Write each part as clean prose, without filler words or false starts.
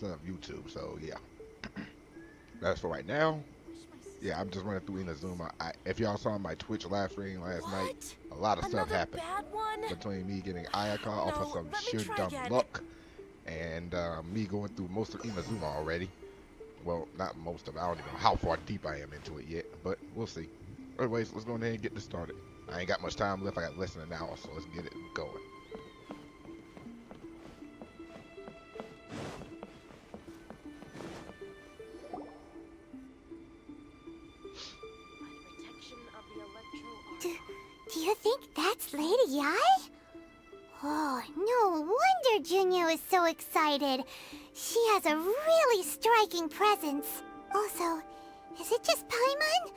100% of YouTube. So yeah, that's for right now. Yeah, I'm just running through Inazuma. If y'all saw my Twitch live stream last night, What? a lot of stuff Another happened bad one? between me getting Ayaka Oh off of no, some let me sheer try dumb again. luck, and me going through most of Inazuma already. Well, not most of it. I don't even know how far deep I am into it yet, but we'll see. Anyways, let's go ahead and get this started. I ain't got much time left. I got less than an hour, so let's get it going. Do, do you think that's Lady Yi? Oh, no wonder Junior is so excited. She has a really striking presence. Also, is it just Paimon?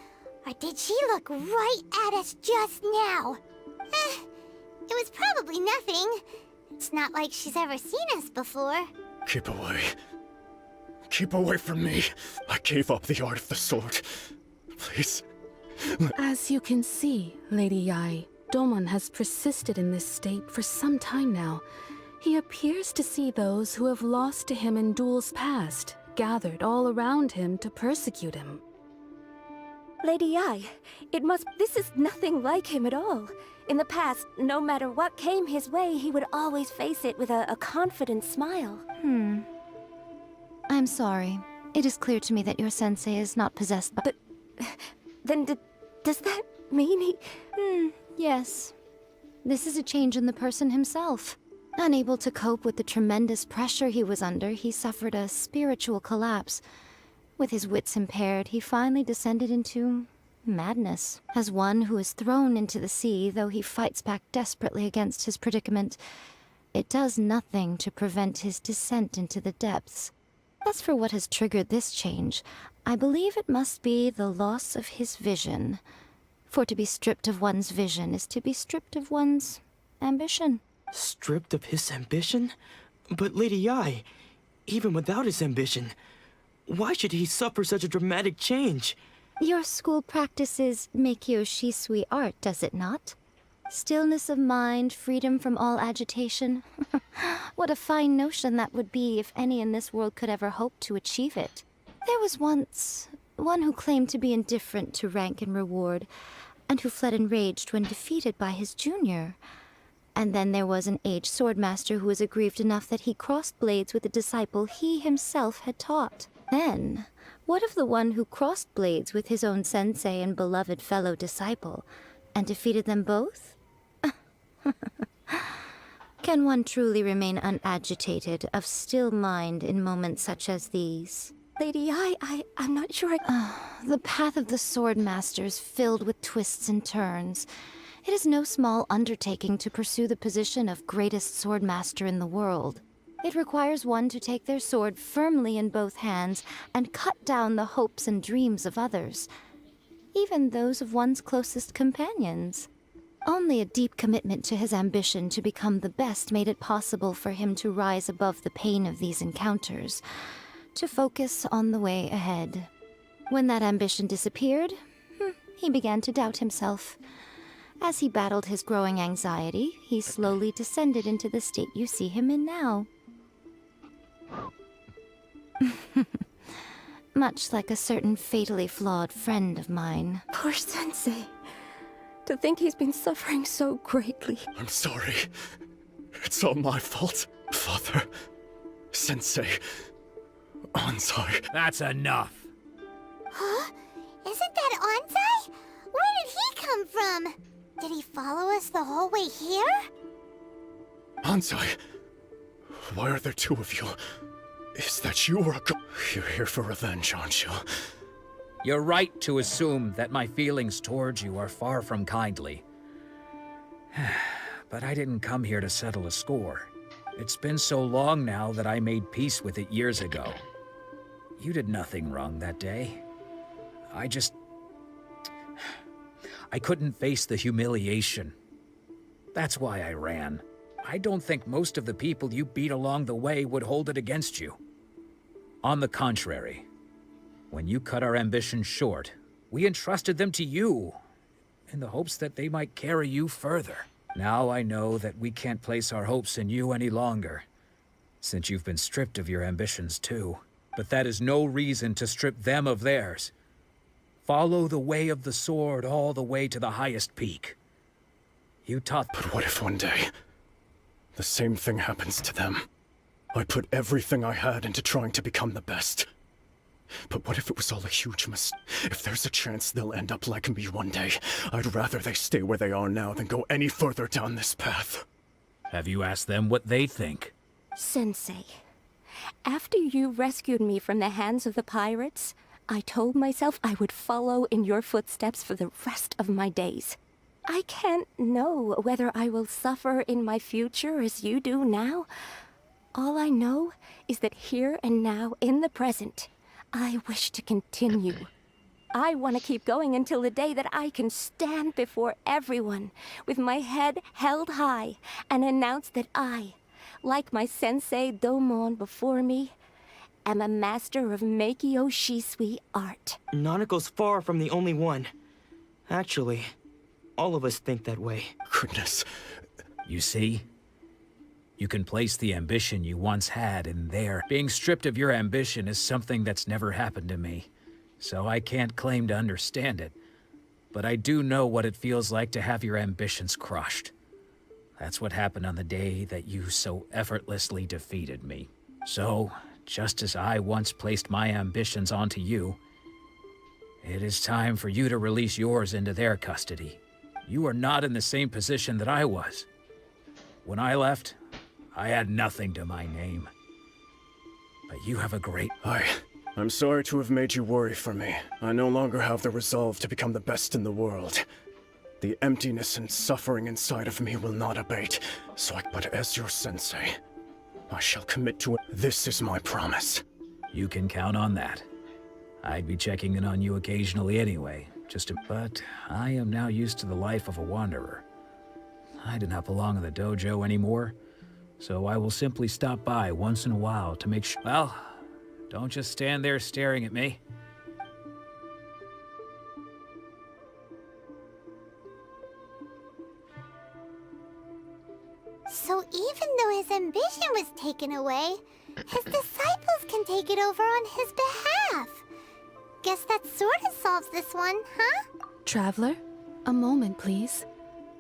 Or did she look right at us just now? It was probably nothing. It's not like she's ever seen us before. Keep away. Keep away from me. I gave up the art of the sword. Please. As you can see, Lady Yi, Domon has persisted in this state for some time now. He appears to see those who have lost to him in duels past, gathered all around him to persecute him. Lady Yi, this is nothing like him at all. In the past, no matter what came his way, he would always face it with a confident smile. I'm sorry. It is clear to me that your sensei is not possessed by— Then does that mean he— Yes. This is a change in the person himself. Unable to cope with the tremendous pressure he was under, he suffered a spiritual collapse. With his wits impaired, he finally descended into madness. As one who is thrown into the sea, though he fights back desperately against his predicament, it does nothing to prevent his descent into the depths. As for what has triggered this change, I believe it must be the loss of his vision. For to be stripped of one's vision is to be stripped of one's ambition. Stripped of his ambition? But Lady Yi, even without his ambition, why should he suffer such a dramatic change? Your school practices Meikyo Shisui art, does it not? Stillness of mind, freedom from all agitation. What a fine notion that would be if any in this world could ever hope to achieve it. There was once one who claimed to be indifferent to rank and reward, and who fled enraged when defeated by his junior. And then there was an aged swordmaster who was aggrieved enough that he crossed blades with a disciple he himself had taught. Then, what of the one who crossed blades with his own sensei and beloved fellow disciple, and defeated them both? Can one truly remain unagitated, of still mind in moments such as these? Lady Yi, I'm not sure The path of the swordmaster is filled with twists and turns. It is no small undertaking to pursue the position of greatest swordmaster in the world. It requires one to take their sword firmly in both hands and cut down the hopes and dreams of others, even those of one's closest companions. Only a deep commitment to his ambition to become the best made it possible for him to rise above the pain of these encounters, to focus on the way ahead. When that ambition disappeared, he began to doubt himself. As he battled his growing anxiety, he slowly descended into the state you see him in now. Much like a certain fatally flawed friend of mine. Poor Sensei. To think he's been suffering so greatly. I'm sorry. It's all my fault. Father, Sensei, Ansai. That's enough. Huh? Isn't that Ansai? Where did he come from? Did he follow us the whole way here? Ansai, why are there two of you? Is that you or a You're here for revenge, aren't you? You're right to assume that my feelings towards you are far from kindly. But I didn't come here to settle a score. It's been so long now that I made peace with it years ago. You did nothing wrong that day. I couldn't face the humiliation. That's why I ran. I don't think most of the people you beat along the way would hold it against you. On the contrary, when you cut our ambitions short, we entrusted them to you, in the hopes that they might carry you further. Now I know that we can't place our hopes in you any longer. since you've been stripped of your ambitions too. But that is no reason to strip them of theirs. Follow the way of the sword all the way to the highest peak. You taught... But what if one day, the same thing happens to them? I put everything I had into trying to become the best. But what if it was all a huge mistake? If there's a chance they'll end up like me one day, I'd rather they stay where they are now than go any further down this path. Have you asked them what they think? Sensei, after you rescued me from the hands of the pirates, I told myself I would follow in your footsteps for the rest of my days. I can't know whether I will suffer in my future as you do now. All I know is that here and now, in the present, I wish to continue. I want to keep going until the day that I can stand before everyone with my head held high and announce that I, like my sensei Domon before me, am a master of Meikyo Shisui art. Nanako's far from the only one. Actually, all of us think that way. Goodness. You see? You can place the ambition you once had in there. Being stripped of your ambition is something that's never happened to me, so I can't claim to understand it. But I do know what it feels like to have your ambitions crushed. That's what happened on the day that you so effortlessly defeated me. So, just as I once placed my ambitions onto you, it is time for you to release yours into their custody. You are not in the same position that I was. When I left, I had nothing to my name. But you have a great... I'm sorry to have made you worry for me. I no longer have the resolve to become the best in the world. The emptiness and suffering inside of me will not abate, but as your sensei, I shall commit to it. This is my promise. You can count on that. I'd be checking in on you occasionally anyway, but I am now used to the life of a wanderer. I do not belong in the dojo anymore, so I will simply stop by once in a while to make sure... Well, don't just stand there staring at me. So even though his ambition was taken away, his disciples can take it over on his behalf. Guess that sorta solves this one, huh? Traveler, a moment, please.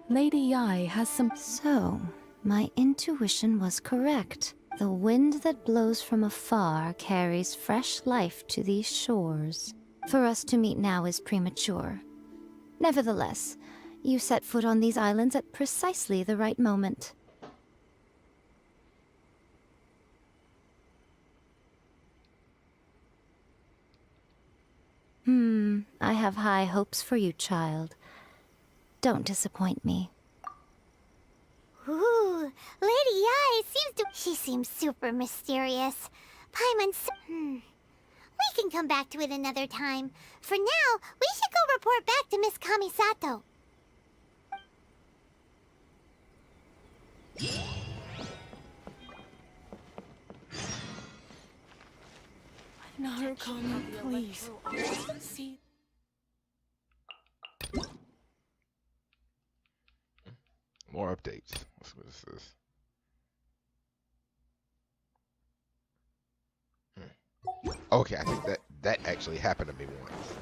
Lady Yai has some... So, my intuition was correct. The wind that blows from afar carries fresh life to these shores. For us to meet now is premature. Nevertheless, you set foot on these islands at precisely the right moment. I have high hopes for you, child. Don't disappoint me. Ooh, Lady Yai She seems super mysterious. Paimon's... We can come back to it another time. For now, we should go report back to Miss Kamisato. Narukami, please. See... More updates. Let's see what this is. Okay, I think that actually happened to me once.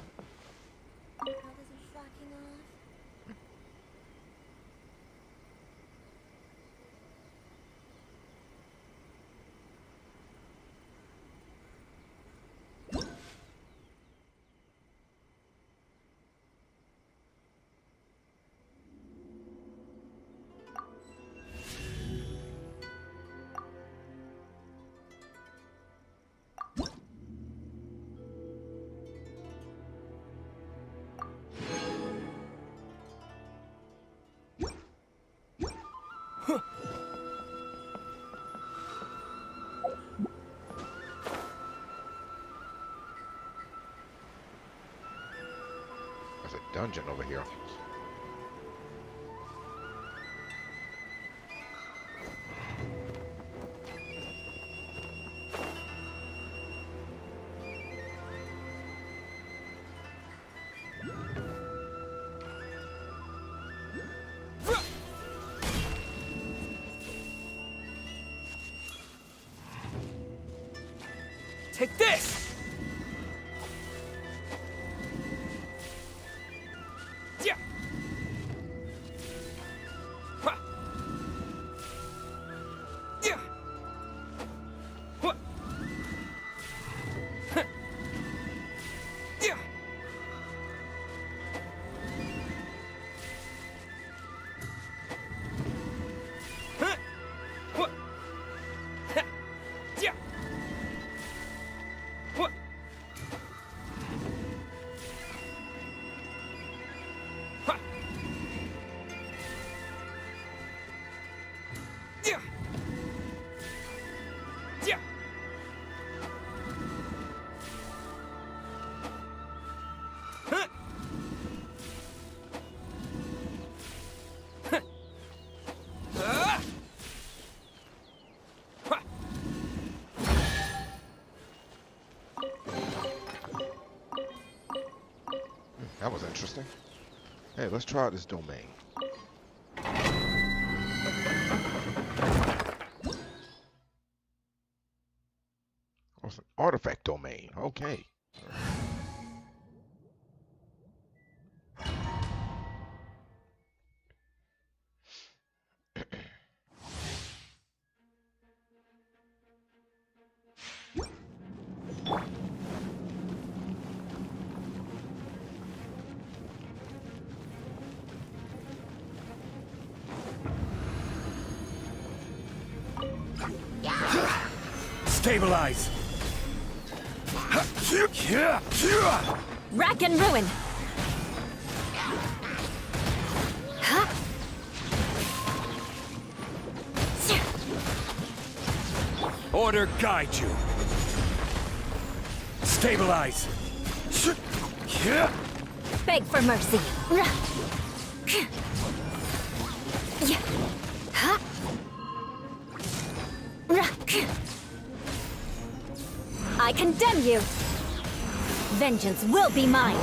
There's a dungeon over here. Take this! Yeah. Ha. Yeah. What? Huh. Yeah. Huh. What? Ha. Yeah. What? Ha. Yeah. Yeah. Huh. Huh. Ah. Ha. That was interesting. Hey, let's try out this domain. Oh, it's an artifact domain. Okay. Stabilize! Rack and ruin! Order guide you. Stabilize! Beg for mercy. I condemn you! Vengeance will be mine!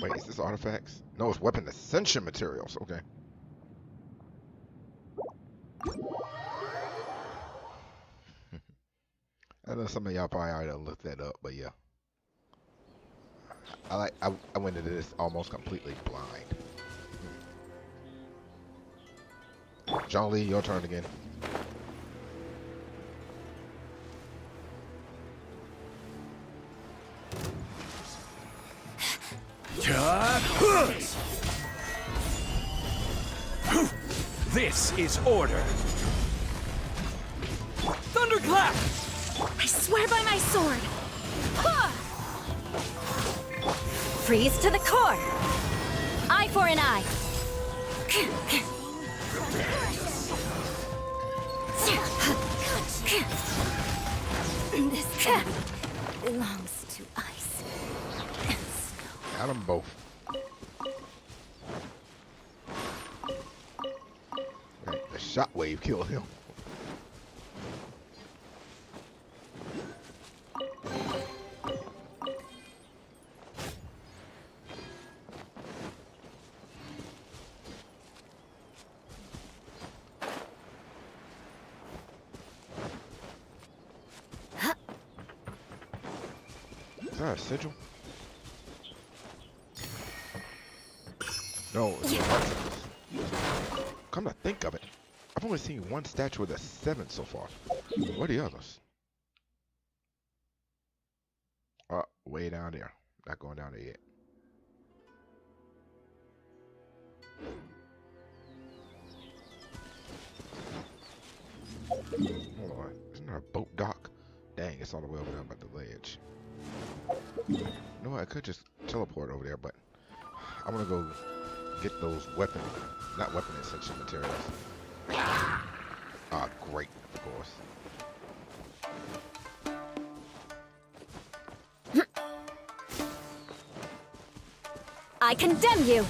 Wait, is this artifacts? No, it's weapon ascension materials. Okay. I know some of y'all probably already looked that up, but yeah. I went into this almost completely blind. John Lee, your turn again. This is order. Thunderclap! I swear by my sword! Freeze to the core! Eye for an eye! This belongs to ice and snow. Got them both. Right, the shockwave killed him. Is that a sigil? No, it's a archer. Come to think of it, I've only seen one statue with a 7 so far. What are the others? Way down there. Not going down there yet. Hold on. Isn't there a boat dock? Dang, it's all the way over there by the ledge. No, I could just teleport over there, but I'm gonna go get those not weapon ascension materials. Ah, great, of course. I condemn you!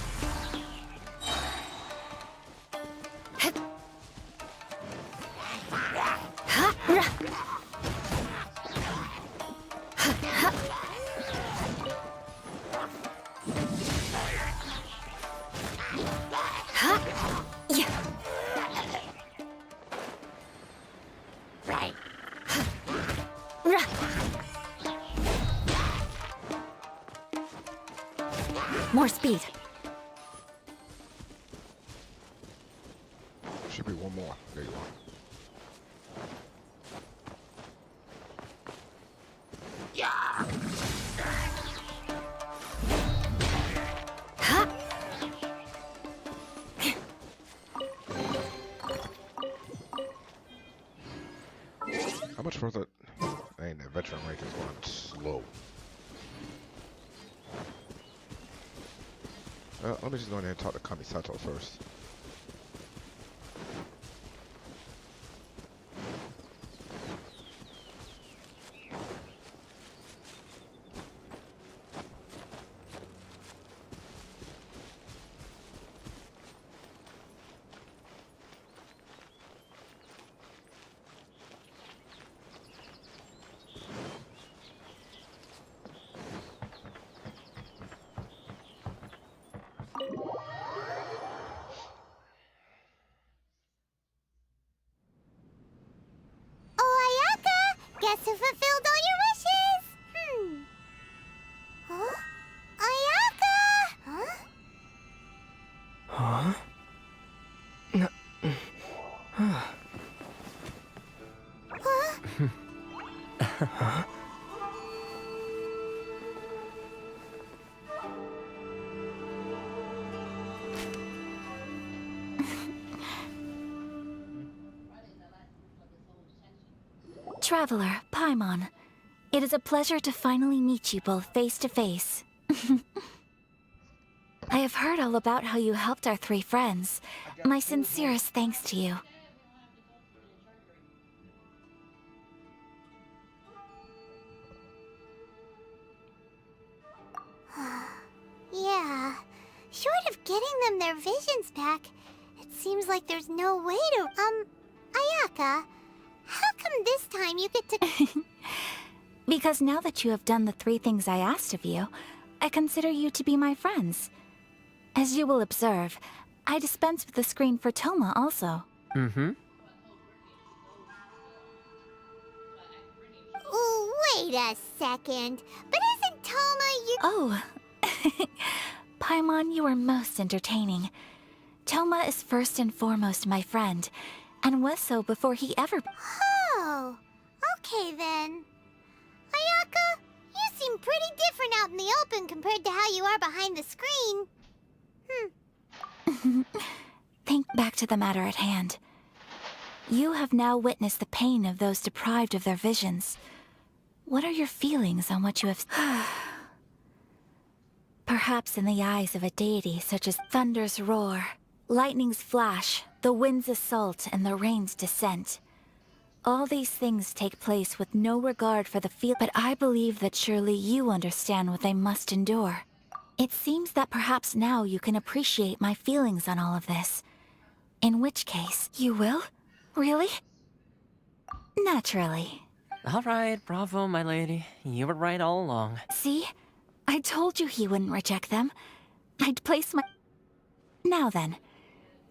More speed. Should be one more. There you are. How much further? Dang, that veteran rank is going slow. Let me just go in there and talk to Kamisato first. Guess who fulfilled all your wishes? Huh? Ayaka! Huh? Huh? Huh? Traveler, Paimon. It is a pleasure to finally meet you both face to face. I have heard all about how you helped our three friends. My sincerest thanks to you. Yeah. Short of getting them their visions back, it seems like there's no way to... Ayaka, how come this time you get to... Because now that you have done the three things I asked of you, I consider you to be my friends. As you will observe, I dispense with the screen for Toma also. Mm-hmm. Ooh, wait a second. But isn't Toma you... Oh. Paimon, you are most entertaining. Toma is first and foremost my friend, and was so before he ever... Oh, okay then. Ayaka, you seem pretty different out in the open compared to how you are behind the screen. Think back to the matter at hand. You have now witnessed the pain of those deprived of their visions. What are your feelings on what you have... Perhaps in the eyes of a deity such as thunder's roar, lightning's flash, the wind's assault, and the rain's descent. All these things take place with no regard for the feel, but I believe that surely you understand what they must endure. It seems that perhaps now you can appreciate my feelings on all of this. In which case, you will? Really? Naturally. All right, bravo, my lady. You were right all along. See? I told you he wouldn't reject them. I'd place my... Now then,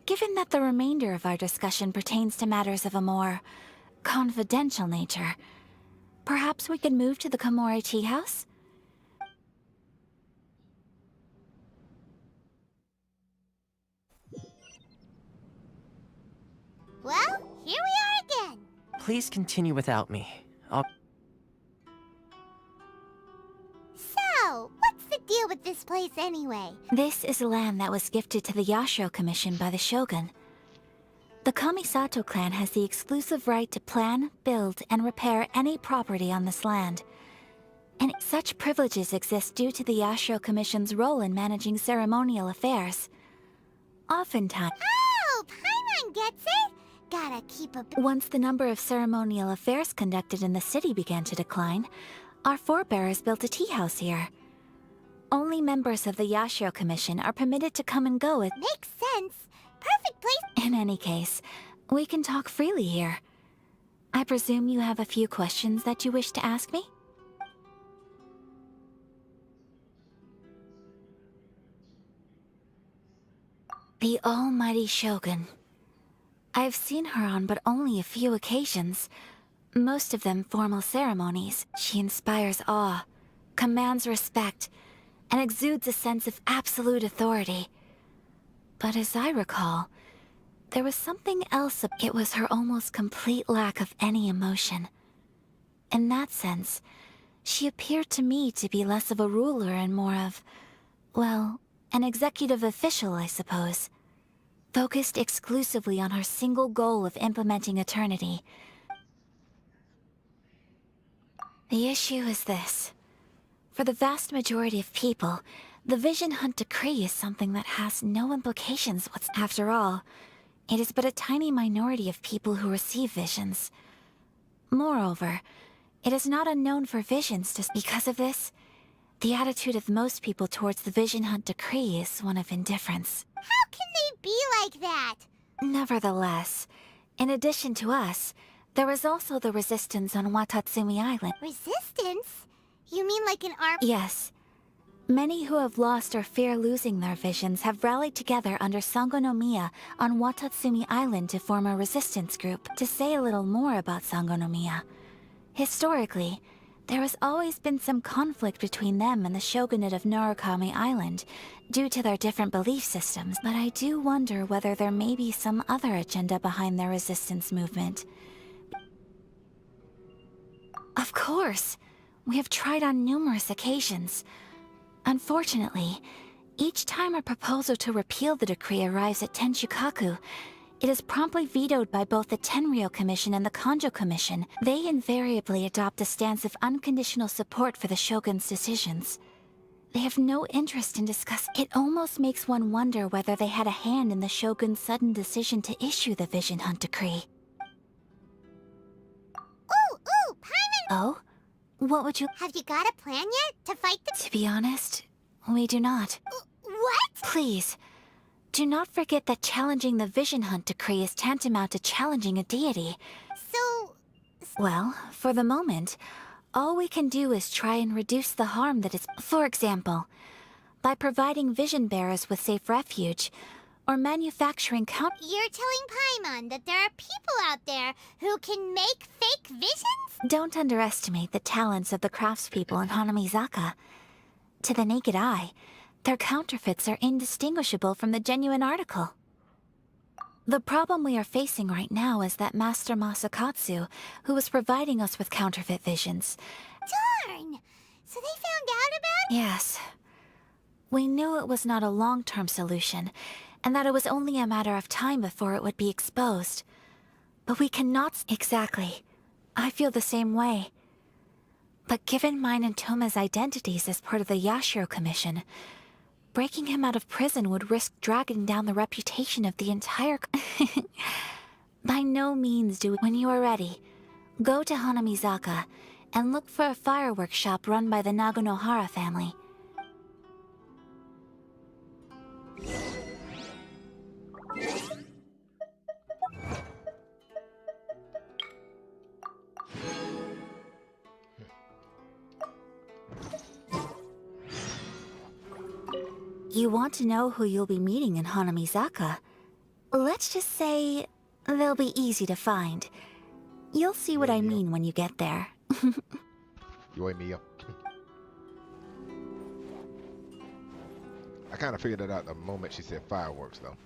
given that the remainder of our discussion pertains to matters of a more confidential nature, perhaps we could move to the Komori tea house? Well, here we are again. Please continue without me. So, what's the deal with this place anyway? This is land that was gifted to the Yashiro Commission by the Shogun. The Kamisato clan has the exclusive right to plan, build, and repair any property on this land. And such privileges exist due to the Yashiro Commission's role in managing ceremonial affairs. Oftentimes... Oh, Paimon gets it! Gotta keep a... Once the number of ceremonial affairs conducted in the city began to decline, our forebears built a tea house here. Only members of the Yashiro Commission are permitted to come and go at— Makes sense. Perfect place. In any case, we can talk freely here. I presume you have a few questions that you wish to ask me? The almighty Shogun. I've seen her on but only a few occasions, most of them formal ceremonies. She inspires awe, commands respect, and exudes a sense of absolute authority. But as I recall, there was something else. It was her almost complete lack of any emotion. In that sense, she appeared to me to be less of a ruler and more of, well, an executive official, I suppose. Focused exclusively on her single goal of implementing eternity. The issue is this. For the vast majority of people, the Vision Hunt Decree is something that has no implications whatsoever. After all, it is but a tiny minority of people who receive visions. Moreover, it is not unknown for visions to— Because of this, the attitude of most people towards the Vision Hunt Decree is one of indifference. How can they be like that? Nevertheless, in addition to us, there is also the resistance on Watatsumi Island. Resistance? You mean like an army? Yes. Many who have lost or fear losing their visions have rallied together under Sangonomiya on Watatsumi Island to form a resistance group. To say a little more about Sangonomiya, historically, there has always been some conflict between them and the shogunate of Narukami Island due to their different belief systems, but I do wonder whether there may be some other agenda behind their resistance movement. Of course! We have tried on numerous occasions. Unfortunately, each time a proposal to repeal the decree arrives at Tenshukaku, it is promptly vetoed by both the Tenryou Commission and the Kanjo Commission. They invariably adopt a stance of unconditional support for the Shogun's decisions. They have no interest in discussing. It almost makes one wonder whether they had a hand in the Shogun's sudden decision to issue the Vision Hunt Decree. Ooh, Paimon! Oh? What would you— Have you got a plan yet to fight the— To be honest, we do not. What? Please, do not forget that challenging the Vision Hunt Decree is tantamount to challenging a deity. So... Well, for the moment, all we can do is try and reduce the harm that is— For example, by providing vision bearers with safe refuge, or manufacturing You're telling Paimon that there are people out there who can make fake visions? Don't underestimate the talents of the craftspeople in Hanamizaka. To the naked eye, their counterfeits are indistinguishable from the genuine article. The problem we are facing right now is that Master Masakatsu, who was providing us with counterfeit visions. Darn! So they found out about it? Yes. We knew it was not a long-term solution, and that it was only a matter of time before it would be exposed. But we cannot— Exactly. I feel the same way. But given mine and Toma's identities as part of the Yashiro Commission, breaking him out of prison would risk dragging down the reputation of the entire— By no means do we— When you are ready, go to Hanamizaka and look for a fireworks shop run by the Naganohara family. You want to know who you'll be meeting in Hanamizaka? Let's just say they'll be easy to find. You'll see what I mean when you get there. You wake me up. I kind of figured it out the moment she said fireworks, though.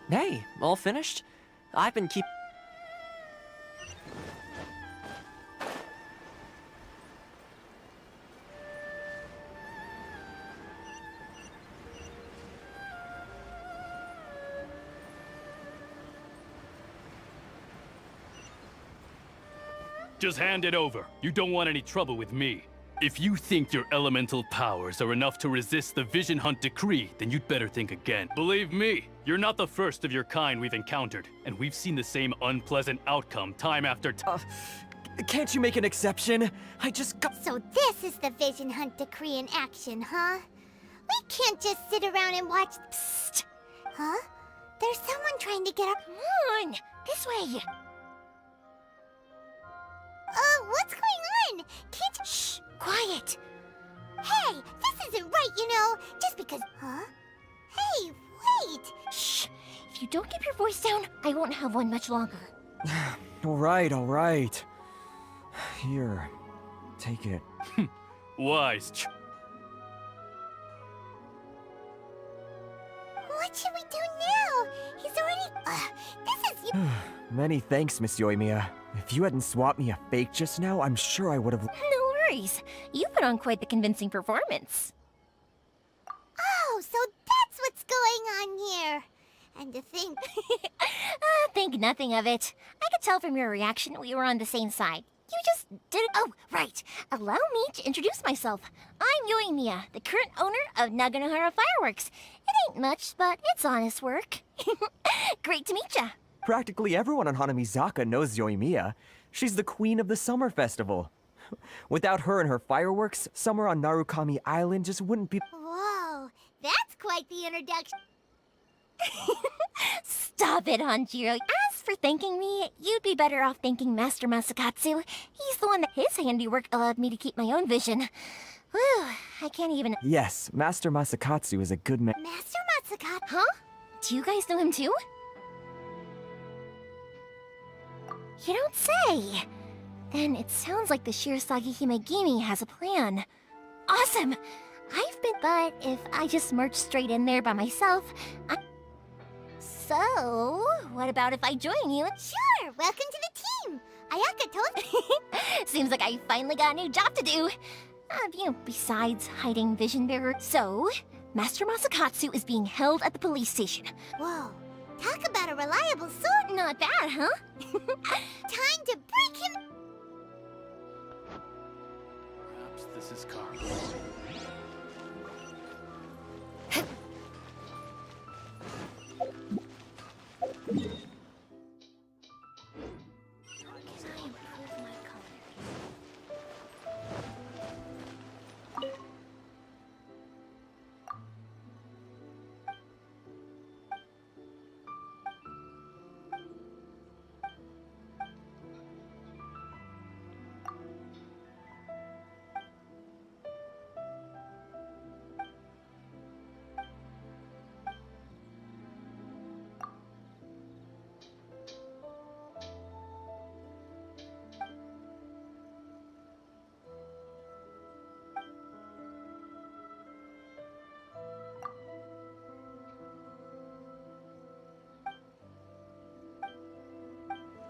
Hey, all finished? I've been Just hand it over. You don't want any trouble with me. If you think your elemental powers are enough to resist the Vision Hunt decree, then you'd better think again. Believe me, you're not the first of your kind we've encountered, and we've seen the same unpleasant outcome time after time. Can't you make an exception? I just got. So this is the Vision Hunt decree in action, huh? We can't just sit around and watch. Psst! Huh? There's someone trying to get up. Come on! This way! What's going on? Can't you... Shh! Quiet! Hey! This isn't right, you know! Just because... Huh? Hey, wait! Shh! If you don't keep your voice down, I won't have one much longer. All right. Here, take it. Wise. What should we do now? He's already... this is... Many thanks, Miss Yoimiya. If you hadn't swapped me a fake just now, I'm sure I would have... No worries. You put on quite the convincing performance. Oh, so that's what's going on here. And to think... think nothing of it. I could tell from your reaction we were on the same side. You just didn't... Oh, right. Allow me to introduce myself. I'm Yoimiya, the current owner of Naganohara Fireworks. It ain't much, but it's honest work. Great to meet ya. Practically everyone on Hanamizaka knows Yoimiya. She's the queen of the summer festival. Without her and her fireworks, summer on Narukami Island just wouldn't be... Whoa, that's quite the introduction. Stop it, Hanjiro. As for thanking me, you'd be better off thanking Master Masakatsu. He's the one that his handiwork allowed me to keep my own vision. Whew, I can't even... Yes, Master Masakatsu is a good man. Master Masakatsu? Huh? Do you guys know him too? You don't say. Then it sounds like the Shirasagi Himegimi has a plan. Awesome! But if I just march straight in there by myself, So, what about if I join you? Sure, welcome to the team. Ayaka told me. Seems like I finally got a new job to do. Besides hiding Vision Bearer. So, Master Masakatsu is being held at the police station. Whoa, talk about a reliable sword. Not bad, huh? Time to break him. Perhaps this is karma.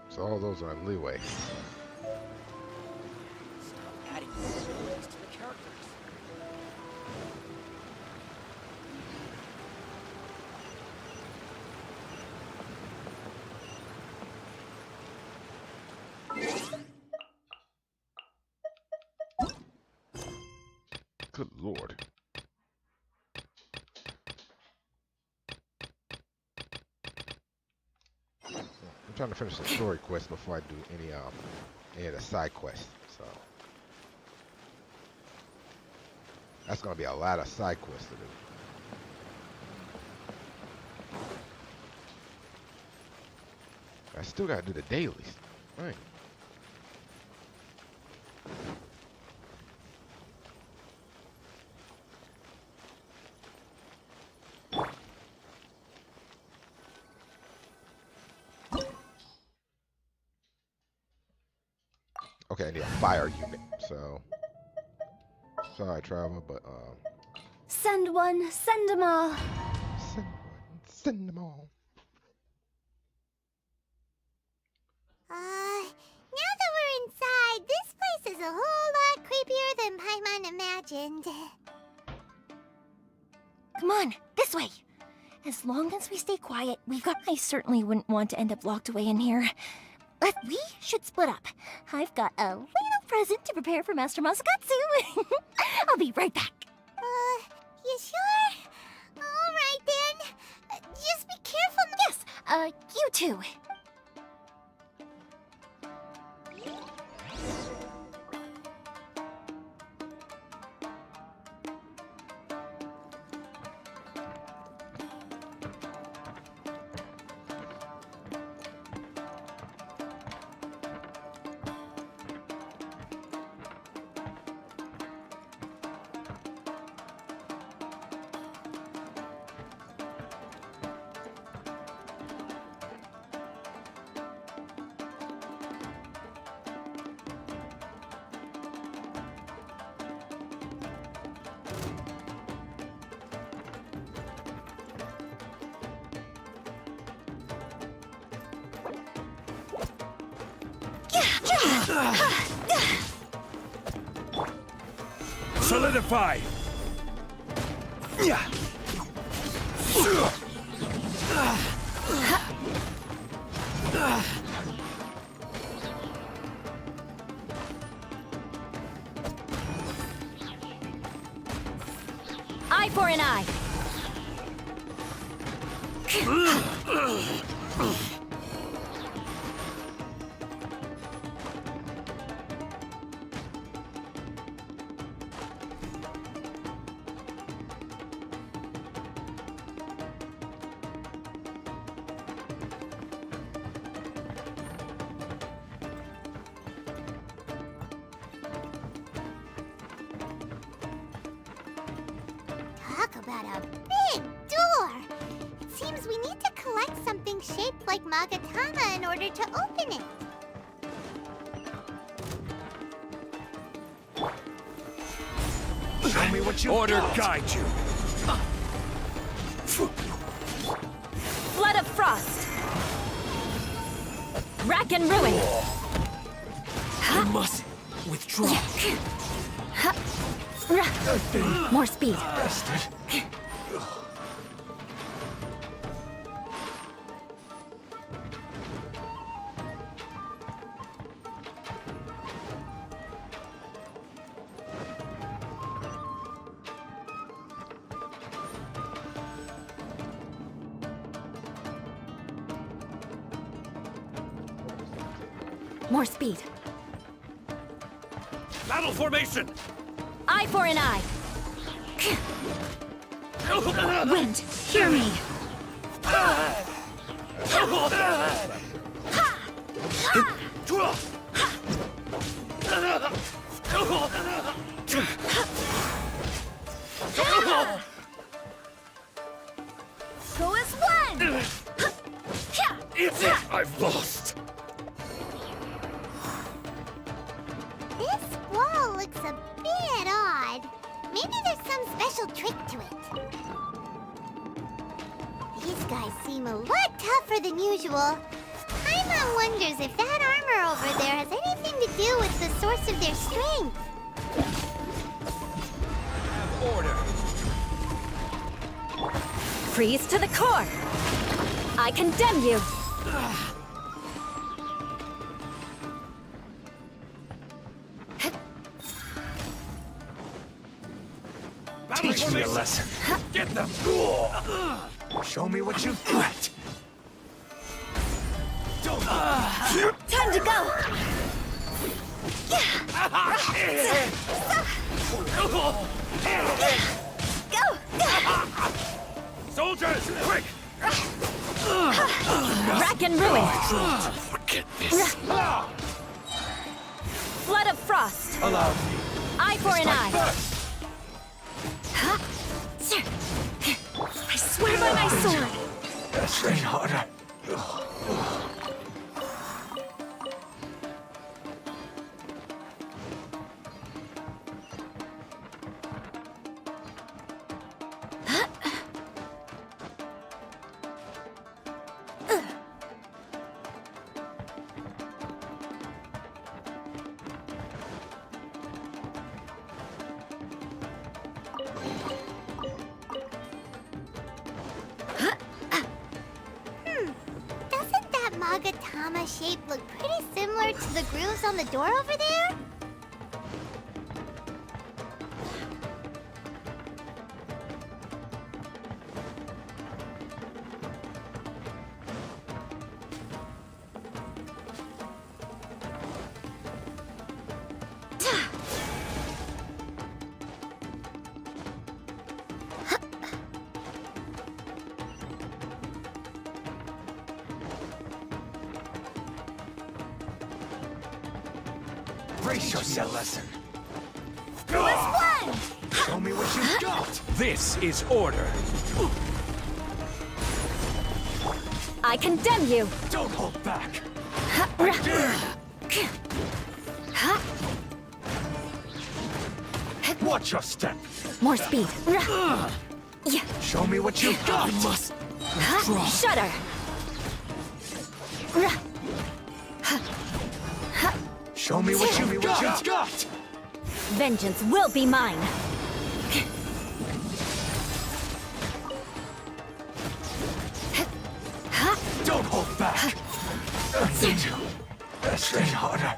So all those are in leeway. Adding stories to the characters. Good lord. I'm trying to finish the story quest before I do any of the side quests. So that's gonna be a lot of side quests to do. I still gotta do the dailies. Right. Okay, I need a fire unit, so sorry, Traveler, but Send one, send them all. Send them all. Now that we're inside, this place is a whole lot creepier than Paimon imagined. Come on, this way. As long as we stay quiet, we've got... I certainly wouldn't want to end up locked away in here. We should split up. I've got a little present to prepare for Master Masakatsu. I'll be right back. You sure? All right then. Just be careful. Yes, you too. Solidify! Eye for an eye. Talk about a big door! It seems we need to collect something shaped like Magatama in order to open it. Show me what you Order guide you. Flood of frost. Rack and ruin. I must withdraw. More speed. More speed. Battle formation! Eye for an eye. Wind, hear me. Go as one. It's it! I've lost! This wall looks a bit odd. Maybe there's some special trick to it. These guys seem a lot tougher than usual. Paimon wonders if that armor over there has anything to do with the source of their strength. Order! Freeze to the core. I condemn you. Teach me a lesson. Get them! Show me what you've got! Time to go. Soldiers, quick! Rack and ruin. Forget this. Flood of frost. Allow me. Eye for an eye. First. I swear by my sword. Train harder. Magatama shape look pretty similar to the grooves on the door over there? Brace yourself. Lesson. One! Show me what you've got. This is order. I condemn you! Don't hold back. Watch your step. More speed. Show me what you've got. I must Shudder! Show me what you've got. Vengeance will be mine! Don't hold back. I need you. Stay harder.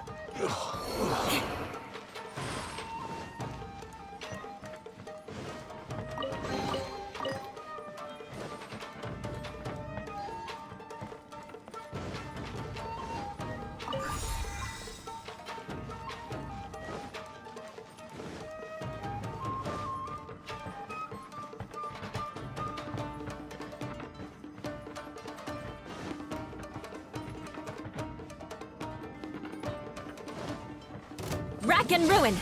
Rack and ruin!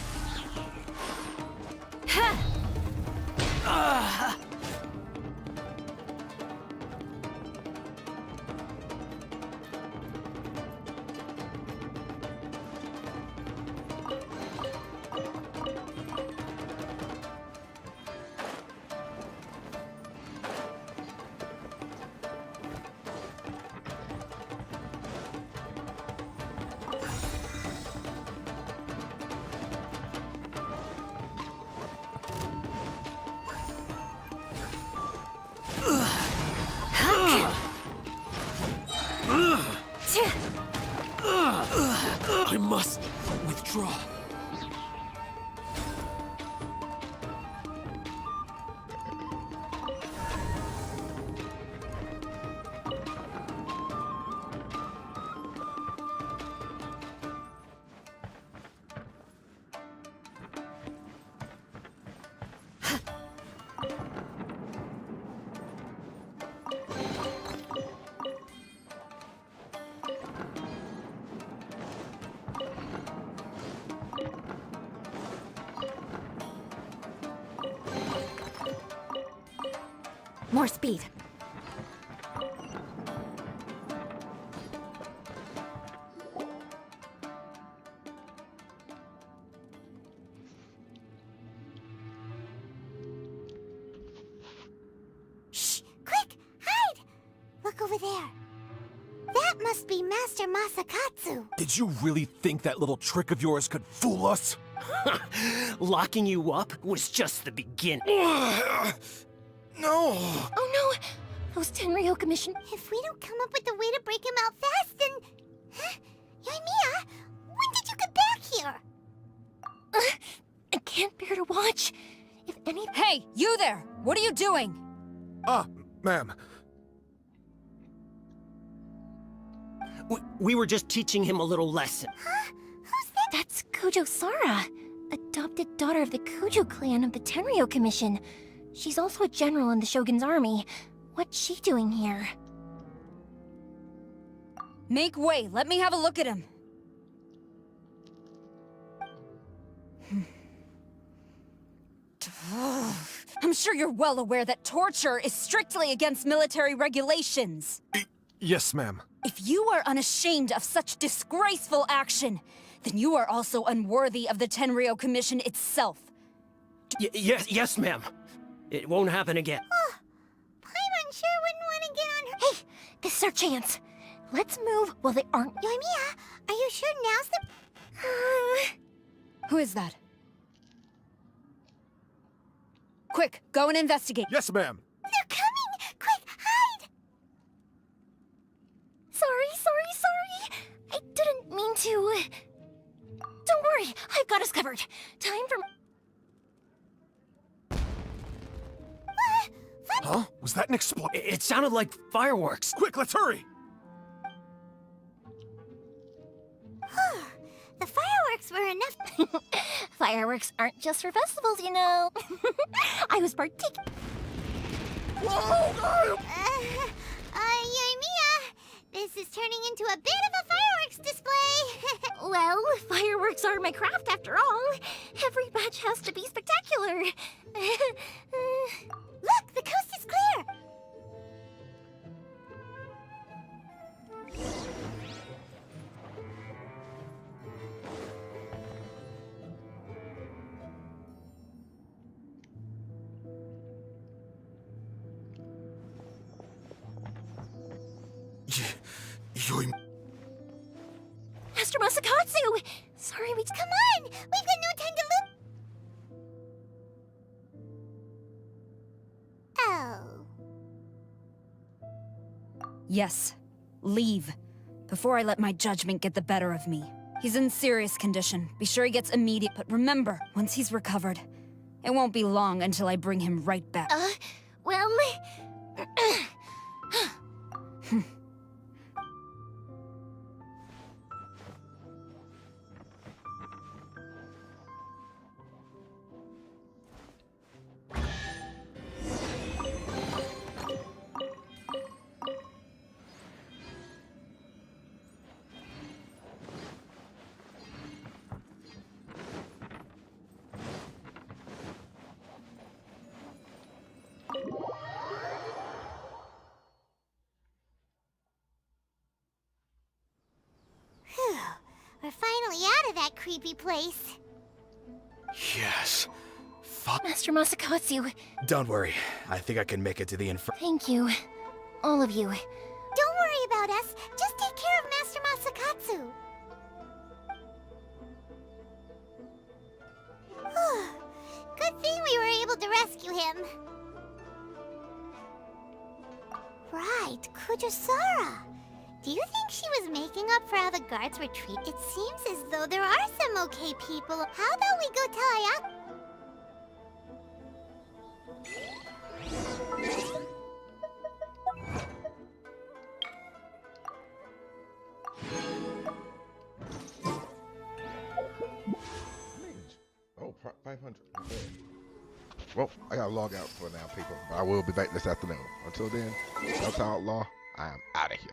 I must withdraw. More speed. Shh! Quick! Hide! Look over there. That must be Master Masakatsu. Did you really think that little trick of yours could fool us? Locking you up was just the beginning. No! Oh no! Those Tenryo Commission... If we don't come up with a way to break him out fast, then... Huh? Yoimiya, when did you get back here? I can't bear to watch. If any... Hey, you there! What are you doing? Ma'am. We were just teaching him a little lesson. Huh? Who's that? That's Kujo Sara, adopted daughter of the Kujo clan of the Tenryo Commission. She's also a general in the Shogun's army. What's she doing here? Make way, let me have a look at him. I'm sure you're well aware that torture is strictly against military regulations. Yes, ma'am. If you are unashamed of such disgraceful action, then you are also unworthy of the Tenryo Commission itself. Yes, ma'am. It won't happen again. Paimon sure wouldn't want to get on her... Hey, this is our chance. Let's move while they aren't... Yoimiya, are you sure now's the... Who is that? Quick, go and investigate. Yes, ma'am. They're coming! Quick, hide! Sorry. to... Don't worry, I've got us covered. Time for... Huh? Was that an explosion? It sounded like fireworks. Quick, let's hurry! The fireworks were enough. Fireworks aren't just for festivals, you know. I was particular... Whoa! Yoimiya, this is turning into a bit of a fireworks display. Well, fireworks are my craft after all. Every batch has to be spectacular. Look, the coast is clear. Master Masakatsu! Sorry, Come on, we've got no time to lose. Oh. Yes. Leave. Before I let my judgment get the better of me. He's in serious condition. Be sure he gets immediate. But remember, once he's recovered, it won't be long until I bring him right back. Well... We're finally out of that creepy place. Yes. Fuck. Master Masakatsu, Don't worry. I think I can make it to the infer- thank you. All of you. Don't worry about us. Just take care of Master Masakatsu. Good thing we were able to rescue him. Right, Kujusara. Do you think she was making up for how the guards retreat? It seems as though there are some okay people. How about we go tell Ayaka? Oh, 500. Okay. Well, I gotta log out for now, people. But I will be back this afternoon. Until then, that's Outlaw. I am out of here.